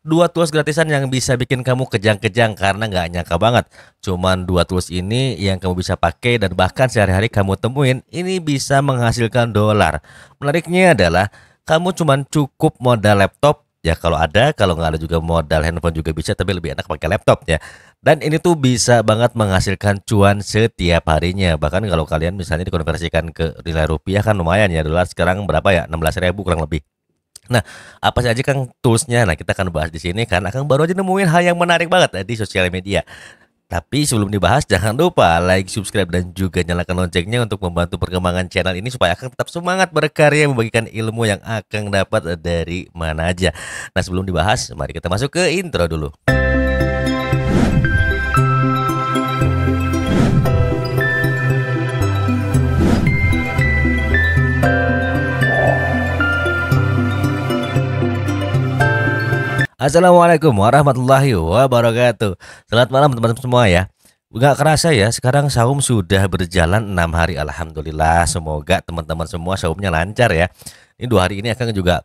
Dua tools gratisan yang bisa bikin kamu kejang-kejang karena nggak nyangka banget. Cuman dua tools ini yang kamu bisa pakai dan bahkan sehari-hari kamu temuin ini bisa menghasilkan dolar. Menariknya adalah kamu cuman cukup modal laptop ya kalau ada, kalau nggak ada juga modal handphone juga bisa, tapi lebih enak pakai laptop ya. Dan ini tuh bisa banget menghasilkan cuan setiap harinya. Bahkan kalau kalian misalnya dikonversikan ke nilai rupiah kan lumayan ya, dolar sekarang berapa ya? 16.000 kurang lebih. Nah, apa saja Kang toolsnya? Nah, kita akan bahas di sini karena Kang baru aja nemuin hal yang menarik banget di sosial media. Tapi sebelum dibahas, jangan lupa like, subscribe, dan juga nyalakan loncengnya untuk membantu perkembangan channel ini supaya Akang tetap semangat berkarya membagikan ilmu yang Akang dapat dari mana aja. Nah, sebelum dibahas, mari kita masuk ke intro dulu. Assalamualaikum warahmatullahi wabarakatuh. Selamat malam teman-teman semua ya. Nggak kerasa ya, sekarang saum sudah berjalan 6 hari. Alhamdulillah, semoga teman-teman semua saumnya lancar ya. Ini 2 hari ini akan juga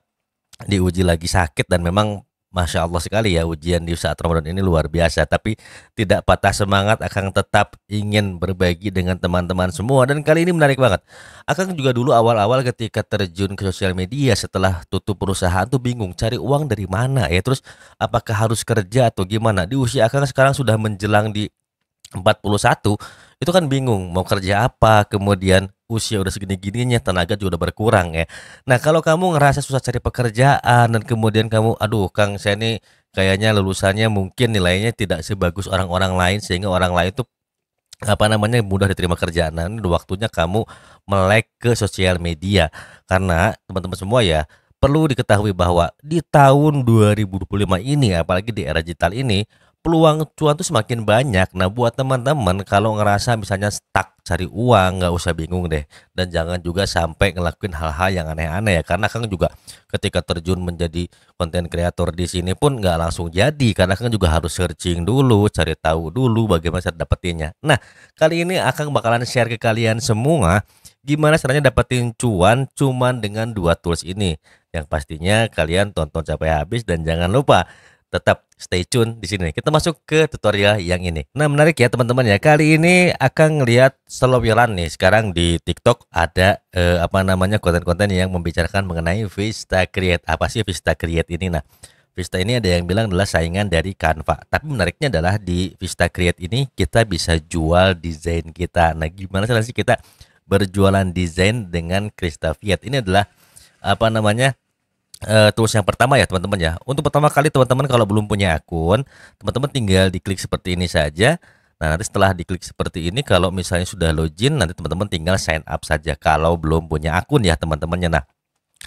diuji lagi sakit dan memang Masya Allah sekali ya ujian di saat Ramadan ini luar biasa. Tapi tidak patah semangat, akan tetap ingin berbagi dengan teman-teman semua. Dan kali ini menarik banget. Akang juga dulu awal-awal ketika terjun ke sosial media setelah tutup perusahaan tuh bingung cari uang dari mana ya. Terus apakah harus kerja atau gimana? Di usia Akang sekarang sudah menjelang di 41, itu kan bingung mau kerja apa, kemudian usia udah segini-gininya, tenaga juga udah berkurang ya. Nah, kalau kamu ngerasa susah cari pekerjaan dan kemudian kamu, aduh Kang saya nih kayaknya lulusannya mungkin nilainya tidak sebagus orang-orang lain sehingga orang lain tuh apa namanya mudah diterima kerjaan. Nah, ini udah waktunya kamu melek ke sosial media karena teman-teman semua ya perlu diketahui bahwa di tahun 2025 ini apalagi di era digital ini peluang cuan tuh semakin banyak. Nah, buat teman-teman kalau ngerasa misalnya stuck cari uang, nggak usah bingung deh. Dan jangan juga sampai ngelakuin hal-hal yang aneh-aneh ya. Karena kan juga ketika terjun menjadi konten kreator di sini pun nggak langsung jadi. Karena kan juga harus searching dulu, cari tahu dulu bagaimana cara dapetinnya. Nah, kali ini akan bakalan share ke kalian semua gimana caranya dapetin cuan cuman dengan dua tools ini. Yang pastinya kalian tonton sampai habis dan jangan lupa tetap stay tune di sini. Kita masuk ke tutorial yang ini. Nah, menarik ya teman-teman ya. Kali ini akan ngelihat selowiran nih. Sekarang di TikTok ada apa namanya konten-konten yang membicarakan mengenai Vista Create. Apa sih Vista Create ini? Nah, Vista ini ada yang bilang adalah saingan dari Canva. Tapi menariknya adalah di Vista Create ini kita bisa jual desain kita. Nah, gimana sih kita berjualan desain dengan Kristaviat? Ini adalah apa namanya tools yang pertama ya teman-teman ya. Untuk pertama kali teman-teman kalau belum punya akun, teman-teman tinggal diklik seperti ini saja. Nah, nanti setelah diklik seperti ini, kalau misalnya sudah login, nanti teman-teman tinggal sign up saja kalau belum punya akun ya teman-temannya. Nah,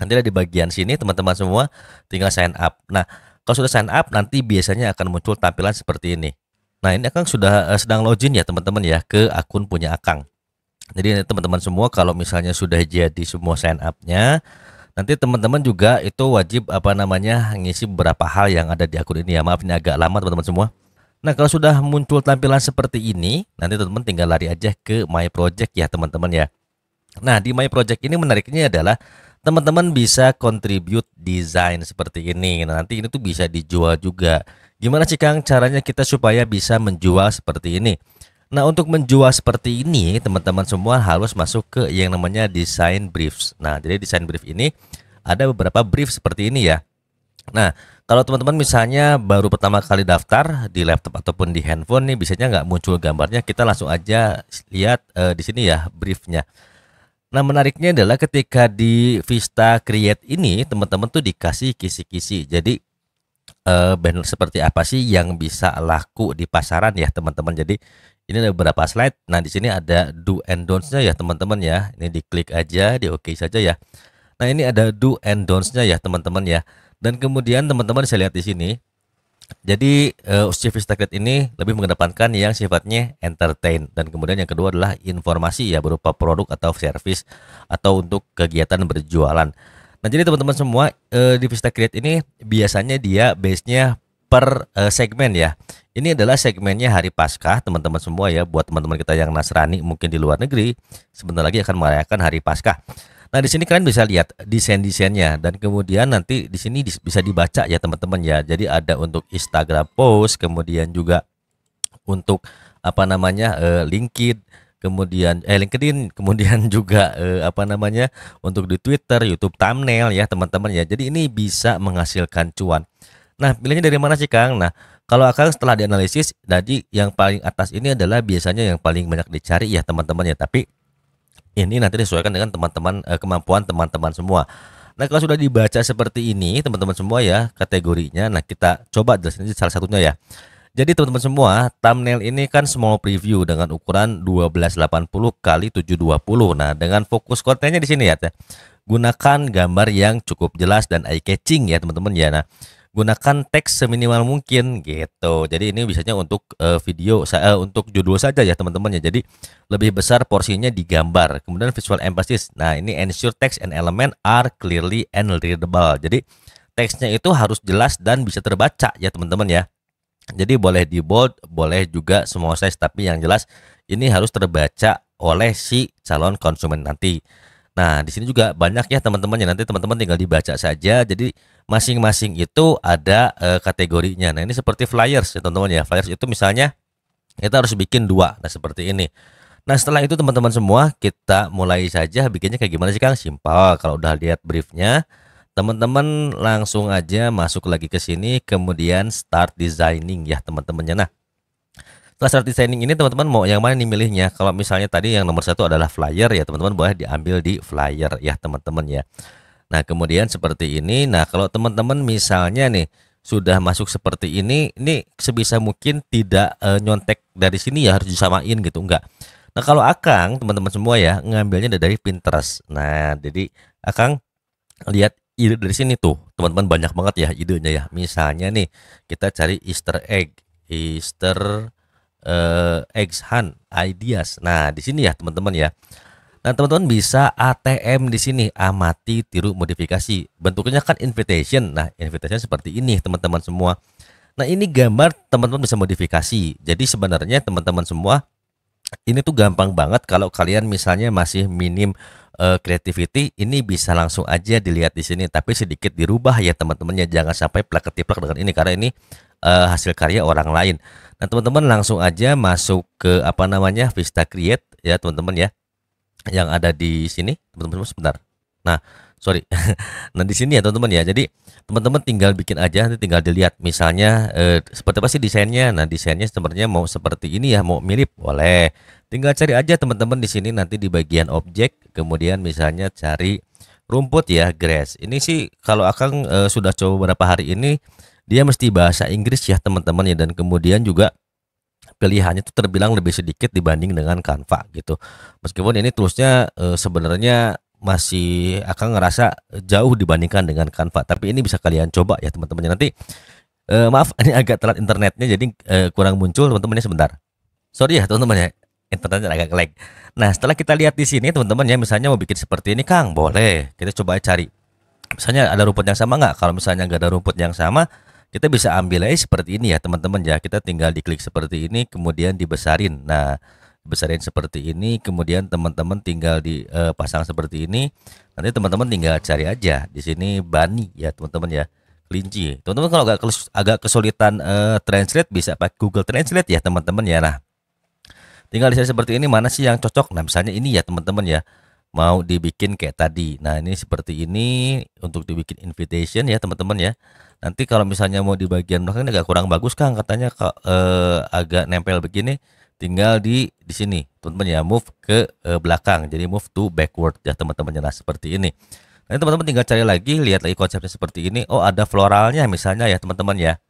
nanti ada di bagian sini teman-teman semua tinggal sign up. Nah, kalau sudah sign up nanti biasanya akan muncul tampilan seperti ini. Nah, ini Akang sudah sedang login ya teman-teman ya ke akun punya Akang. Jadi teman-teman semua kalau misalnya sudah jadi semua sign up-nya, nanti teman-teman juga itu wajib apa namanya ngisi beberapa hal yang ada di akun ini ya. Maaf ini agak lama teman-teman semua. Nah, kalau sudah muncul tampilan seperti ini, nanti teman-teman tinggal lari aja ke My Project ya teman-teman ya. Nah, di My Project ini menariknya adalah teman-teman bisa contribute desain seperti ini. Nah, nanti ini tuh bisa dijual juga. Gimana sih Kang caranya kita supaya bisa menjual seperti ini? Nah, untuk menjual seperti ini, teman-teman semua harus masuk ke yang namanya design briefs. Nah, jadi design brief ini ada beberapa brief seperti ini ya. Nah, kalau teman-teman misalnya baru pertama kali daftar di laptop ataupun di handphone nih, biasanya nggak muncul gambarnya, kita langsung aja lihat di sini ya briefnya. Nah, menariknya adalah ketika di Vista Create ini, teman-teman tuh dikasih kisi-kisi. Jadi banner seperti apa sih yang bisa laku di pasaran ya teman-teman. Jadi ini ada beberapa slide. Nah, di sini ada do and don'ts-nya ya teman-teman ya. Ini diklik aja, di oke saja ya. Nah, ini ada do and don'ts-nya ya teman-teman ya. Dan kemudian teman-teman bisa lihat di sini. Jadi si Vista Create ini lebih mengedepankan yang sifatnya entertain dan kemudian yang kedua adalah informasi ya berupa produk atau service atau untuk kegiatan berjualan. Nah, jadi teman-teman semua di Vista Create ini biasanya dia base-nya per segmen ya. Ini adalah segmennya hari Paskah teman-teman semua ya. Buat teman-teman kita yang Nasrani mungkin di luar negeri sebentar lagi akan merayakan hari Paskah. Nah, di sini kalian bisa lihat desain-desainnya dan kemudian nanti di sini bisa dibaca ya teman-teman ya. Jadi ada untuk Instagram post, kemudian juga untuk apa namanya LinkedIn, kemudian juga apa namanya untuk di Twitter, YouTube thumbnail ya teman-teman ya. Jadi ini bisa menghasilkan cuan. Nah, pilihnya dari mana sih Kang? Nah, kalau Akang setelah dianalisis, jadi yang paling atas ini adalah biasanya yang paling banyak dicari ya teman-teman ya. Tapi ini nanti disesuaikan dengan teman-teman kemampuan teman-teman semua. Nah, kalau sudah dibaca seperti ini teman-teman semua ya kategorinya. Nah, kita coba jelasin aja salah satunya ya. Jadi teman-teman semua, thumbnail ini kan small preview dengan ukuran 1280 kali 720. Nah, dengan fokus kontennya di sini ya. Gunakan gambar yang cukup jelas dan eye catching ya teman-teman ya. Nah, gunakan teks seminimal mungkin gitu. Jadi ini biasanya untuk video untuk judul saja ya teman-teman ya. Jadi lebih besar porsinya di gambar. Kemudian visual emphasis. Nah, ini ensure text and element are clearly and readable. Jadi teksnya itu harus jelas dan bisa terbaca ya teman-teman ya. Jadi boleh di bold, boleh juga small size, tapi yang jelas ini harus terbaca oleh si calon konsumen nanti. Nah, di sini juga banyak ya teman-teman ya, nanti teman-teman tinggal dibaca saja. Jadi masing-masing itu ada kategorinya. Nah, ini seperti flyers ya teman-teman ya. Flyers itu misalnya kita harus bikin 2. Nah, seperti ini. Nah, setelah itu teman-teman semua kita mulai saja bikinnya kayak gimana sih Kang? Simpel. Kalau udah lihat briefnya, teman-teman langsung aja masuk lagi ke sini, kemudian start designing ya teman-temannya. Nah, setelah start designing ini teman-teman mau yang mana nih milihnya? Kalau misalnya tadi yang nomor 1 adalah flyer ya teman-teman, boleh diambil di flyer ya teman-teman ya. Nah, kemudian seperti ini. Nah, kalau teman-teman misalnya nih sudah masuk seperti ini sebisa mungkin tidak nyontek dari sini ya, harus disamain gitu, enggak. Nah, kalau Akang teman-teman semua ya ngambilnya dari Pinterest. Nah, jadi Akang lihat ide dari sini tuh teman-teman, banyak banget ya idenya ya. Misalnya nih kita cari Easter eggs hunt ideas. Nah, di sini ya teman-teman ya. Nah, teman-teman bisa ATM di sini, amati, tiru, modifikasi. Bentuknya kan invitation. Nah, invitation seperti ini teman-teman semua. Nah, ini gambar teman-teman bisa modifikasi. Jadi sebenarnya teman-teman semua ini tuh gampang banget kalau kalian misalnya masih minim creativity, ini bisa langsung aja dilihat di sini, tapi sedikit dirubah ya teman-teman ya. Jangan sampai plak-ketiplak dengan ini karena ini hasil karya orang lain. Nah, teman-teman langsung aja masuk ke apa namanya Vista Create ya teman-teman ya. Yang ada di sini, teman-teman sebentar. Nah, sorry. Nah, di sini ya teman-teman ya. Jadi teman-teman tinggal bikin aja, nanti tinggal dilihat misalnya seperti apa sih desainnya. Nah, desainnya sebenarnya mau seperti ini ya, mau mirip boleh. Tinggal cari aja teman-teman di sini nanti di bagian objek, kemudian misalnya cari rumput ya, grass. Ini sih kalau Akang sudah coba beberapa hari ini, dia mesti bahasa Inggris ya teman-teman ya, dan kemudian juga pilihannya itu terbilang lebih sedikit dibanding dengan Canva gitu. Meskipun ini toolsnya sebenarnya masih akan ngerasa jauh dibandingkan dengan Canva, tapi ini bisa kalian coba ya teman-teman. Nanti maaf ini agak telat internetnya, jadi kurang muncul teman-teman ya, sebentar. Sorry ya teman-teman ya, internetnya agak lag. Nah, setelah kita lihat di sini teman-teman ya, misalnya mau bikin seperti ini Kang, boleh kita coba cari. Misalnya ada rumput yang sama nggak? Kalau misalnya nggak ada rumput yang sama, kita bisa ambil aja seperti ini ya teman-teman ya. Kita tinggal diklik seperti ini, kemudian dibesarin. Nah, besarin seperti ini, kemudian teman-teman tinggal dipasang seperti ini. Nanti teman-teman tinggal cari aja di sini bunny ya teman-teman ya, kelinci. Teman-teman kalau agak kesulitan translate, bisa pakai Google Translate ya teman-teman ya. Nah, tinggal di sini seperti ini, mana sih yang cocok. Nah, misalnya ini ya teman-teman ya, mau dibikin kayak tadi. Nah, ini seperti ini untuk dibikin invitation ya teman-teman ya. Nanti kalau misalnya mau di bagian belakang agak kurang bagus Kang, katanya agak nempel begini, tinggal di sini teman-teman ya, move ke belakang. Jadi move to backward ya teman-teman. Nah, seperti ini. Nah, teman-teman tinggal cari lagi, lihat lagi konsepnya seperti ini. Oh, ada floralnya misalnya ya teman-teman ya.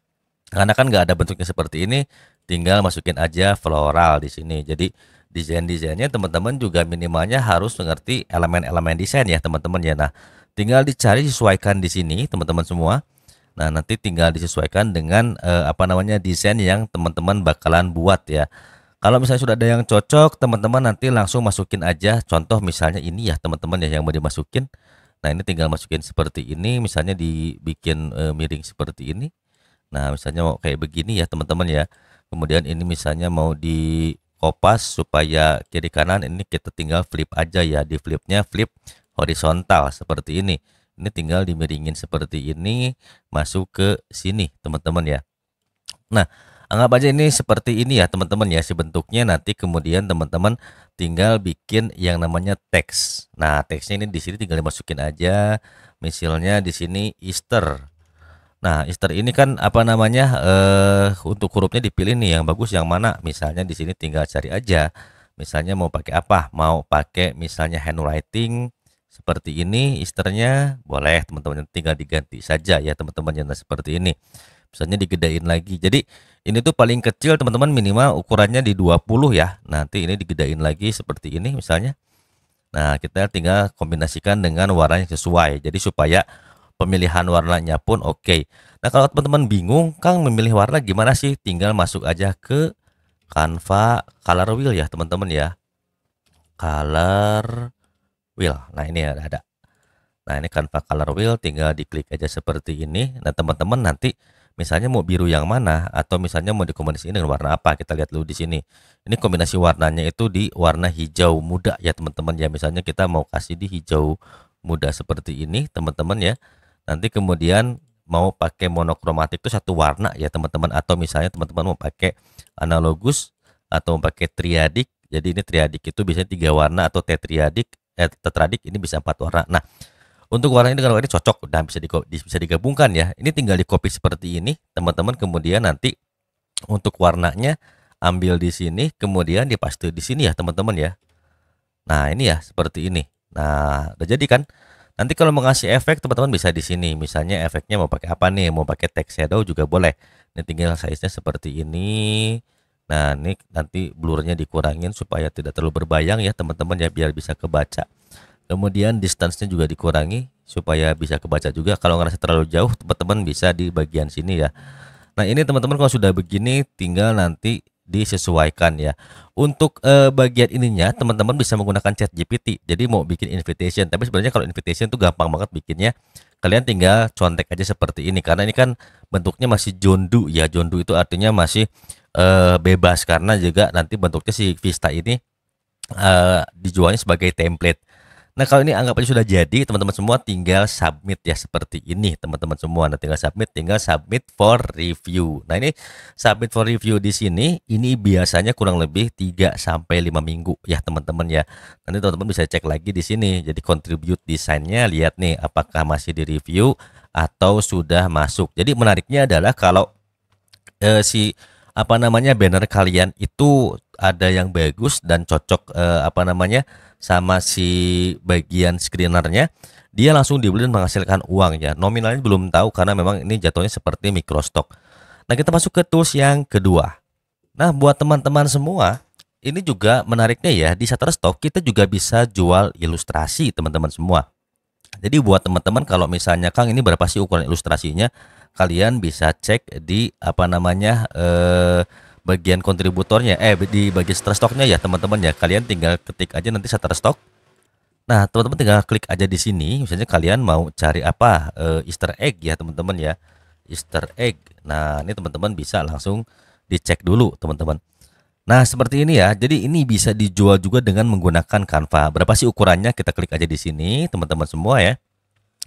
Karena kan nggak ada bentuknya seperti ini, tinggal masukin aja floral di sini. Jadi desainnya teman-teman juga minimalnya harus mengerti elemen-elemen desain ya teman-teman ya. Nah, tinggal dicari, sesuaikan di sini teman-teman semua. Nah, nanti tinggal disesuaikan dengan apa namanya desain yang teman-teman bakalan buat ya. Kalau misalnya sudah ada yang cocok, teman-teman nanti langsung masukin aja. Contoh misalnya ini ya teman-teman ya, yang mau dimasukin. Nah, ini tinggal masukin seperti ini, misalnya dibikin miring seperti ini. Nah, misalnya mau kayak begini ya teman-teman ya. Kemudian ini misalnya mau di kopas supaya kiri kanan, ini kita tinggal flip aja ya. Di flipnya flip horizontal seperti ini. Ini tinggal dimiringin seperti ini masuk ke sini teman-teman ya. Nah, anggap aja ini seperti ini ya teman-teman ya, si bentuknya. Nanti kemudian teman-teman tinggal bikin yang namanya teks. Nah, teksnya ini di sini tinggal dimasukin aja. Misalnya di sini Easter. Nah, Easter ini kan apa namanya, untuk hurufnya dipilih nih yang bagus yang mana. Misalnya di sini tinggal cari aja. Misalnya mau pakai apa? Mau pakai misalnya handwriting seperti ini, Easternya boleh teman-teman, tinggal diganti saja ya teman-teman ya. Nah, seperti ini. Misalnya digedein lagi. Jadi ini tuh paling kecil teman-teman, minimal ukurannya di 20 ya. Nanti ini digedein lagi seperti ini misalnya. Nah, kita tinggal kombinasikan dengan warna yang sesuai. Jadi supaya pemilihan warnanya pun oke. Nah, kalau teman-teman bingung, Kang memilih warna gimana sih? Tinggal masuk aja ke Canva Color Wheel ya, teman-teman ya. Color Wheel. Nah, ini ada. Nah, ini Canva Color Wheel, tinggal diklik aja seperti ini. Nah, teman-teman nanti misalnya mau biru yang mana atau misalnya mau dikombinasikan dengan warna apa, kita lihat dulu di sini. Ini kombinasi warnanya itu di warna hijau muda ya, teman-teman ya. Misalnya kita mau kasih di hijau muda seperti ini, teman-teman ya. Nanti kemudian mau pakai monokromatik itu satu warna ya, teman-teman, atau misalnya teman-teman mau pakai analogus atau mau pakai triadik. Jadi ini triadik itu biasanya 3 warna, atau tetradik ini bisa 4 warna. Nah, untuk warna ini dengan warna ini cocok, dan bisa digabungkan ya. Ini tinggal di copy seperti ini, teman-teman. Kemudian nanti untuk warnanya ambil di sini, kemudian dipaste di sini ya, teman-teman ya. Nah, ini ya seperti ini. Nah, udah jadi kan? Nanti kalau mau ngasih efek, teman-teman bisa di sini. Misalnya efeknya mau pakai apa nih? Mau pakai text shadow juga boleh. Ini tinggal size-nya seperti ini. Nah, ini nanti blurnya dikurangin supaya tidak terlalu berbayang ya, teman-teman ya, biar bisa kebaca. Kemudian distance-nya juga dikurangi supaya bisa kebaca juga. Kalau ngerasa terlalu jauh, teman-teman bisa di bagian sini ya. Nah, ini teman-teman kalau sudah begini tinggal nanti disesuaikan ya. Untuk bagian ininya teman-teman bisa menggunakan chat GPT. Jadi mau bikin invitation, tapi sebenarnya kalau invitation itu gampang banget bikinnya. Kalian tinggal contek aja seperti ini, karena ini kan bentuknya masih jondu ya. Jondu itu artinya masih bebas, karena juga nanti bentuknya si Vista ini dijualnya sebagai template. Nah, kalau ini anggap aja sudah jadi, teman-teman semua tinggal submit ya seperti ini, teman-teman semua. Nah, tinggal submit for review. Nah, ini submit for review di sini ini biasanya kurang lebih 3 sampai 5 minggu ya, teman-teman ya. Nanti teman-teman bisa cek lagi di sini. Jadi contribute desainnya, lihat nih apakah masih di review atau sudah masuk. Jadi menariknya adalah kalau si apa namanya banner kalian itu ada yang bagus dan cocok apa namanya sama si bagian screenernya, dia langsung dibeli dan menghasilkan uang ya. Nominalnya belum tahu karena memang ini jatuhnya seperti microstock. Nah, kita masuk ke tools yang kedua. Nah, buat teman-teman semua, ini juga menariknya ya, di Shutterstock kita juga bisa jual ilustrasi, teman-teman semua. Jadi buat teman-teman kalau misalnya Kang ini berapa sih ukuran ilustrasinya, kalian bisa cek di apa namanya bagian kontributornya, di bagian Shutterstocknya ya, teman-teman ya. Kalian tinggal ketik aja nanti Shutterstock. Nah, teman-teman tinggal klik aja di sini. Misalnya kalian mau cari apa, Easter egg ya, teman-teman ya, Easter egg. Nah, ini teman-teman bisa langsung dicek dulu, teman-teman. Nah, seperti ini ya. Jadi ini bisa dijual juga dengan menggunakan Canva. Berapa sih ukurannya? Kita klik aja di sini, teman-teman semua ya.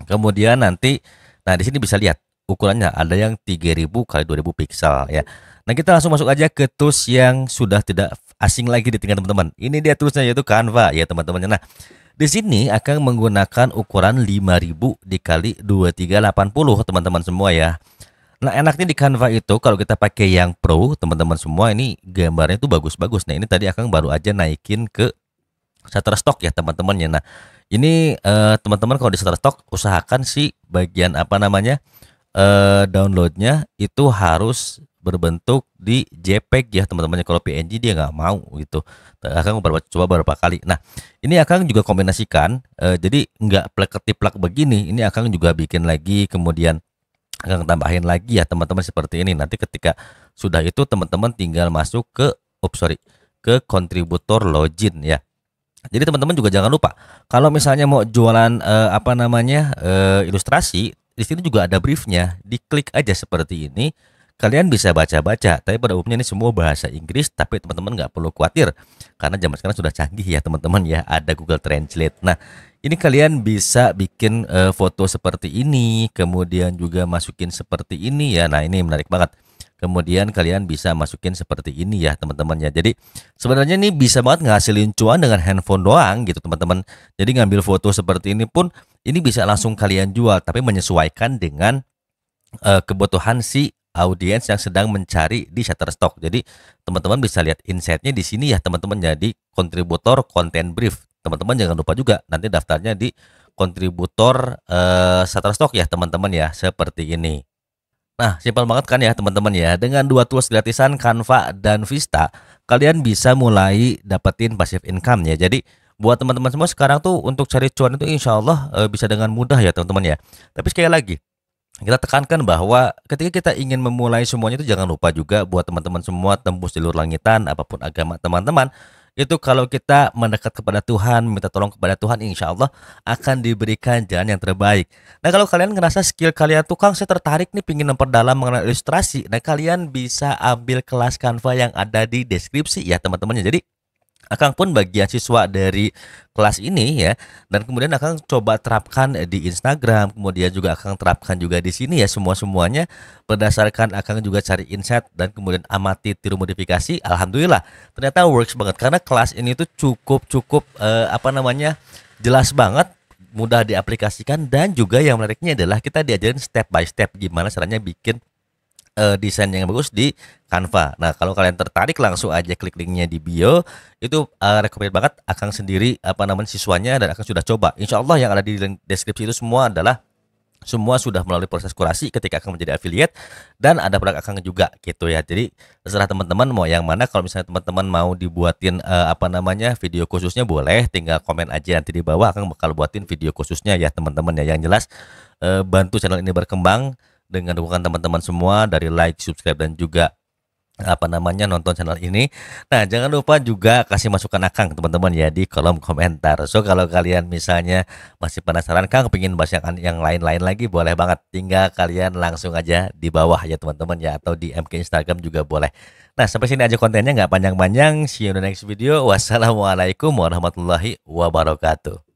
Kemudian nanti, nah di sini bisa lihat ukurannya ada yang 3000 kali 2000 pixel ya. Nah, kita langsung masuk aja ke tools yang sudah tidak asing lagi di tingkat teman-teman. Ini dia toolsnya, yaitu Canva ya, teman-teman. Nah, di sini akan menggunakan ukuran 5000 dikali 2380, teman-teman semua ya. Nah, enaknya di Canva itu kalau kita pakai yang Pro, teman-teman semua, ini gambarnya itu bagus-bagus. Nah, ini tadi Akang baru aja naikin ke Shutterstock ya, teman-teman ya. Nah, ini teman-teman kalau di Shutterstock usahakan sih bagian apa namanya downloadnya itu harus berbentuk di JPEG ya, teman-teman. Kalau PNG dia nggak mau gitu. Akang coba beberapa kali. Nah, ini Akang juga kombinasikan, jadi nggak plek-ketiplak begini. Ini Akang juga bikin lagi, kemudian Akang tambahin lagi ya, teman-teman, seperti ini. Nanti ketika sudah itu teman-teman tinggal masuk ke ke kontributor login ya. Jadi teman-teman juga jangan lupa kalau misalnya mau jualan apa namanya ilustrasi, di sini juga ada briefnya. Diklik aja seperti ini. kalian bisa baca-baca. Tapi pada umumnya ini semua bahasa Inggris, tapi teman-teman nggak perlu khawatir karena zaman sekarang sudah canggih ya teman-teman ya, ada Google Translate. Nah, ini kalian bisa bikin foto seperti ini, kemudian juga masukin seperti ini ya. Nah, ini menarik banget. Kemudian kalian bisa masukin seperti ini ya teman-teman ya. Jadi sebenarnya ini bisa banget ngasilin cuan dengan handphone doang gitu teman-teman. Jadi ngambil foto seperti ini pun ini bisa langsung kalian jual, tapi menyesuaikan dengan kebutuhan si audiens yang sedang mencari di Shutterstock. Jadi teman-teman bisa lihat insight-nya di sini ya teman-teman. Jadi kontributor konten brief. Teman-teman jangan lupa juga nanti daftarnya di kontributor Shutterstock ya teman-teman ya, seperti ini. Nah, simpel banget kan ya teman-teman ya. Dengan dua tools gratisan Canva dan Vista, kalian bisa mulai dapetin passive income ya. Jadi buat teman-teman semua sekarang tuh untuk cari cuan itu insya Allah bisa dengan mudah ya teman-teman ya. Tapi sekali lagi kita tekankan bahwa ketika kita ingin memulai semuanya itu jangan lupa juga buat teman-teman semua tembus jalur langitan apapun agama teman-teman. Itu kalau kita mendekat kepada Tuhan, minta tolong kepada Tuhan, insya Allah akan diberikan jalan yang terbaik. Nah, kalau kalian ngerasa skill kalian tuh, Kang, saya tertarik nih pingin memperdalam mengenai ilustrasi. Nah, kalian bisa ambil kelas Canva yang ada di deskripsi ya teman-teman. Jadi Akang pun bagian siswa dari kelas ini ya, dan kemudian Akang coba terapkan di Instagram, kemudian juga Akang terapkan juga di sini ya, semuanya berdasarkan Akang juga cari insight dan kemudian amati tiru modifikasi. Alhamdulillah ternyata works banget karena kelas ini tuh cukup jelas banget, mudah diaplikasikan, dan juga yang menariknya adalah kita diajarin step by step gimana caranya bikin desain yang bagus di Canva. Nah, kalau kalian tertarik langsung aja klik linknya di bio. Itu recommend banget Akang sendiri siswanya, dan Akang sudah coba. Insya Allah yang ada di deskripsi itu semua sudah melalui proses kurasi ketika Akang menjadi affiliate, dan ada produk Akang juga gitu ya. Jadi terserah teman-teman mau yang mana. Kalau misalnya teman-teman mau dibuatin video khususnya, boleh tinggal komen aja nanti di bawah, Akang bakal buatin video khususnya ya teman-teman ya. Yang jelas bantu channel ini berkembang dengan dukungan teman-teman semua dari like, subscribe, dan juga nonton channel ini. Nah, jangan lupa juga kasih masukan Akang teman-teman ya di kolom komentar. So kalau kalian misalnya masih penasaran, Kang pengen bahas yang lain-lain lagi, boleh banget, tinggal kalian langsung aja di bawah ya teman-teman ya, atau di MK Instagram juga boleh. Nah, sampai sini aja kontennya, nggak panjang-panjang. See you in the next video. Wassalamualaikum warahmatullahi wabarakatuh.